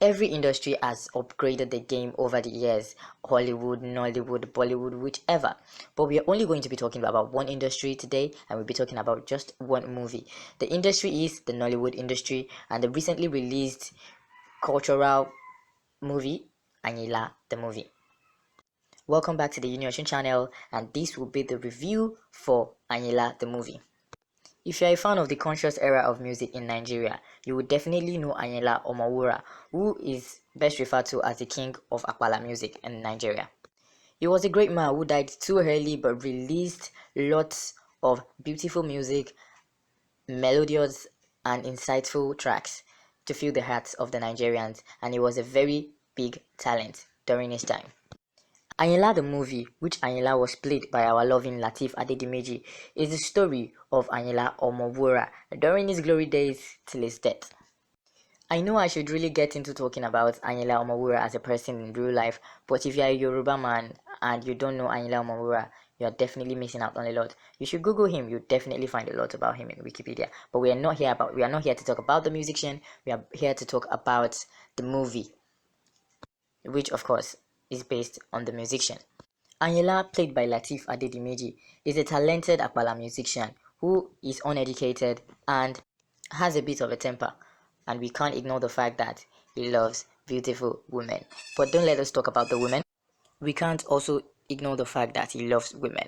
Every industry has upgraded the game over the years: Hollywood, Nollywood, Bollywood, whichever. But we are only going to be talking about one industry today, and we'll be talking about just one movie. The industry is the Nollywood industry, and the recently released cultural movie, Ayinla the movie. Welcome back to the Union channel, and this will be the review for Ayinla the movie. If you are a fan of the conscious era of music in Nigeria, you would definitely know Ayinla Omowura, who is best referred to as the king of Apala music in Nigeria. He was a great man who died too early but released lots of beautiful music, melodious and insightful tracks to fill the hearts of the Nigerians, and he was a very big talent during his time. Ayinla the movie, which Ayinla was played by our loving Lateef Adedimeji, is the story of Ayinla Omowura during his glory days till his death. I know I should really get into talking about Ayinla Omowura as a person in real life, but if you are a Yoruba man and you don't know Ayinla Omowura, you are definitely missing out on a lot. You should Google him. You'll definitely find a lot about him in Wikipedia. But we are not here to talk about the musician. We are here to talk about the movie, which of course is based on the musician. Ayinla, played by Lateef Adedimeji, is a talented Apala musician who is uneducated and has a bit of a temper, and we can't ignore the fact that he loves beautiful women. But don't let us talk about the women. We can't also ignore the fact that he loves women.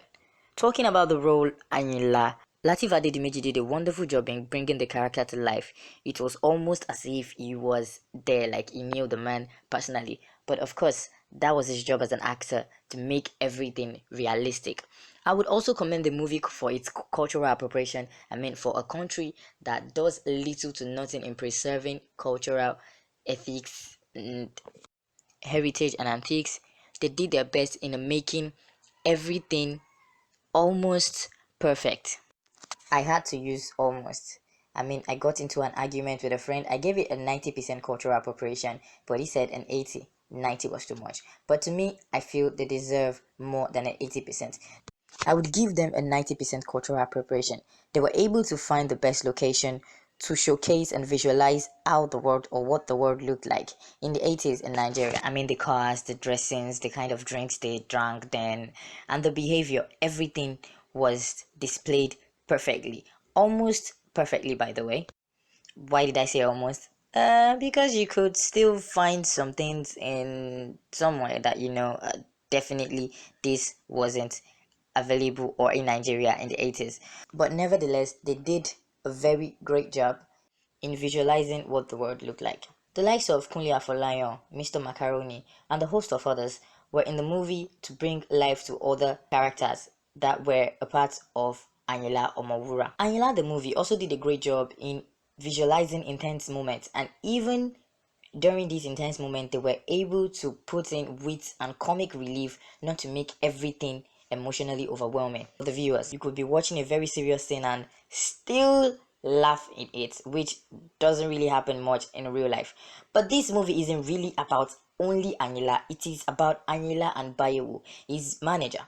Talking about the role Ayinla, Lateef Adedimeji did a wonderful job in bringing the character to life. It was almost as if he was there, like he knew the man personally. But of course, that was his job as an actor, to make everything realistic. I would also commend the movie for its cultural appropriation. I mean, for a country that does little to nothing in preserving cultural ethics and heritage and antiques, they did their best in making everything almost perfect. I had to use almost. I mean, I got into an argument with a friend. I gave it a 90% cultural appropriation, but he said an 80. 90 was too much. But to me, I feel they deserve more than an 80%. I would give them a 90% cultural appropriation. They were able to find the best location to showcase and visualize how the world, or what the world looked like in the 80s in Nigeria. I mean, the cars, the dressings, the kind of drinks they drank then, and the behavior, everything was displayed perfectly. Almost perfectly, by the way. Why did I say almost? Because you could still find some things in somewhere that definitely this wasn't available or in Nigeria in the 80s. But nevertheless, they did a very great job in visualizing what the world looked like. The likes of Kunle Afolayan, Mr. Macaroni, and a host of others were in the movie to bring life to other characters that were a part of Ayinla Omowura. Ayinla the movie also did a great job in visualizing intense moments, and even during these intense moments they were able to put in wit and comic relief, not to make everything emotionally overwhelming for the viewers. You could be watching a very serious scene and still laugh in it, which doesn't really happen much in real life. But this movie isn't really about only Ayinla. It is about Ayinla and Bayewu, his manager,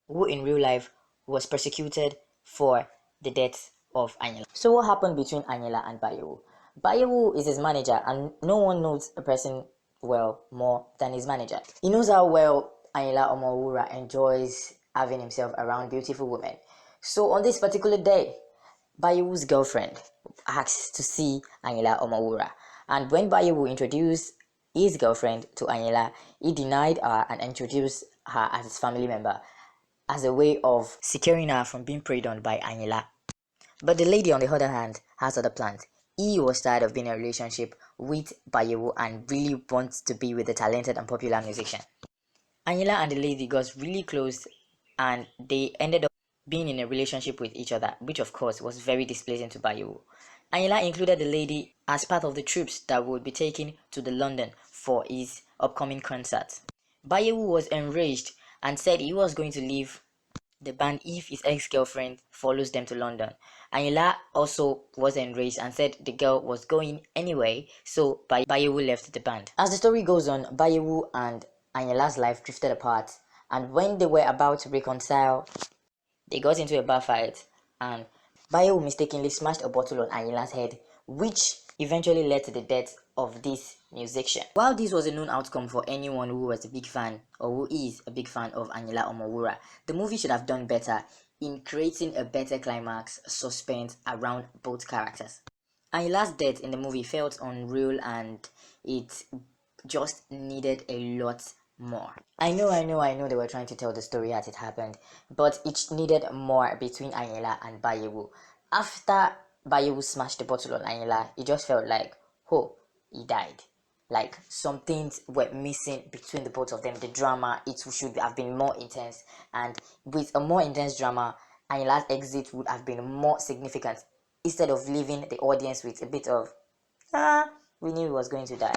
who in real life was persecuted for the death of Ayinla. So what happened between Ayinla and Bayewu? Bayewu is his manager, and no one knows a person well more than his manager. He knows how well Ayinla Omowura enjoys having himself around beautiful women. So on this particular day, Bayewu's girlfriend asked to see Ayinla Omowura, and when Bayewu introduced his girlfriend to Ayinla, he denied her and introduced her as his family member, as a way of securing her from being preyed on by Ayinla. But the lady, on the other hand, has other plans. He was tired of being in a relationship with Bayewu and really wants to be with the talented and popular musician. Ayinla and the lady got really close, and they ended up being in a relationship with each other, which of course was very displeasing to Bayewu. Ayinla included the lady as part of the troops that would be taken to the London for his upcoming concert. Bayewu was enraged and said he was going to leave the band if his ex-girlfriend follows them to London. Ayinla also was enraged and said the girl was going anyway, so Bayewu left the band. As the story goes on, Bayewu and Ayinla's life drifted apart, and when they were about to reconcile, they got into a bar fight, and Bayewu mistakenly smashed a bottle on Ayinla's head, which eventually led to the death of this Musician. While this was a known outcome for anyone who was a big fan or who is a big fan of Ayinla Omowura, the movie should have done better in creating a better climax suspense around both characters. Ayinla's death in the movie felt unreal and it just needed a lot more. I know they were trying to tell the story as it happened, but it needed more between Ayinla and Bayewu. After Bayewu smashed the bottle on Ayinla, it just felt like, oh, he died. Like some things were missing between the both of them. The drama, it should have been more intense, and with a more intense drama, Ayinla's exit would have been more significant instead of leaving the audience with a bit of, we knew he was going to die.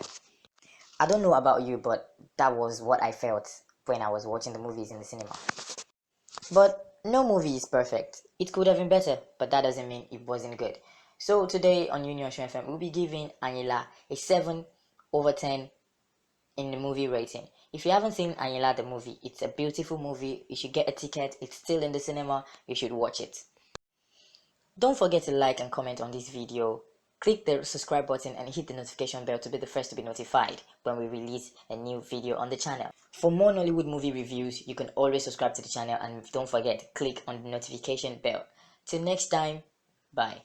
I don't know about you, but that was what I felt when I was watching the movies in the cinema. But no movie is perfect. It could have been better, but that doesn't mean it wasn't good. So today on Union Show FM, we'll be giving Ayinla a 7 over 10 in the movie rating. If you haven't seen Ayinla the movie, it's a beautiful movie. You should get a ticket. It's still in the cinema. You should watch it. Don't forget to like and comment on this video. Click the subscribe button and hit the notification bell to be the first to be notified when we release a new video on the channel. For more Nollywood movie reviews, you can always subscribe to the channel and don't forget, click on the notification bell. Till next time, bye.